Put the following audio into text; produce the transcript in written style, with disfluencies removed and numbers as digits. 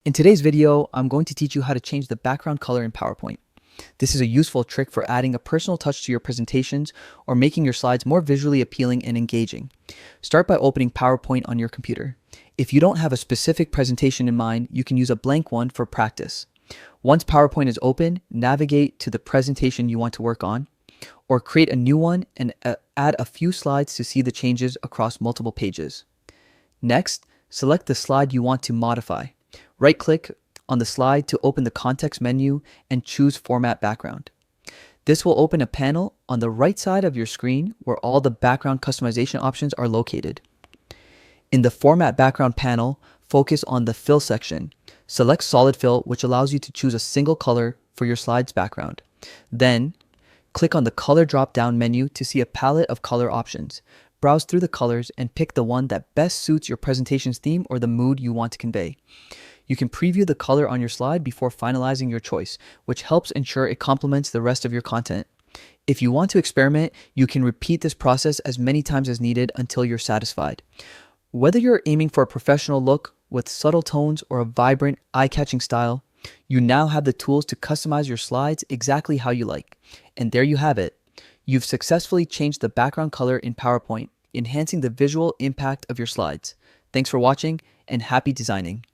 In today's video, I'm going to teach you how to change the background color in PowerPoint. This is a useful trick for adding a personal touch to your presentations or making your slides more visually appealing and engaging. Start by opening PowerPoint on your computer. If you don't have a specific presentation in mind, you can use a blank one for practice. Once PowerPoint is open, navigate to the presentation you want to work on, or create a new one and add a few slides to see the changes across multiple pages. Next, select the slide you want to modify. Right-click on the slide to open the context menu and choose Format Background. This will open a panel on the right side of your screen where all the background customization options are located. In the Format Background panel, focus on the Fill section. Select Solid Fill, which allows you to choose a single color for your slide's background. Then, click on the Color drop-down menu to see a palette of color options. Browse through the colors and pick the one that best suits your presentation's theme or the mood you want to convey. You can preview the color on your slide before finalizing your choice, which helps ensure it complements the rest of your content. If you want to experiment, you can repeat this process as many times as needed until you're satisfied. Whether you're aiming for a professional look with subtle tones or a vibrant, eye-catching style, you now have the tools to customize your slides exactly how you like. And there you have it. You've successfully changed the background color in PowerPoint, enhancing the visual impact of your slides. Thanks for watching and happy designing.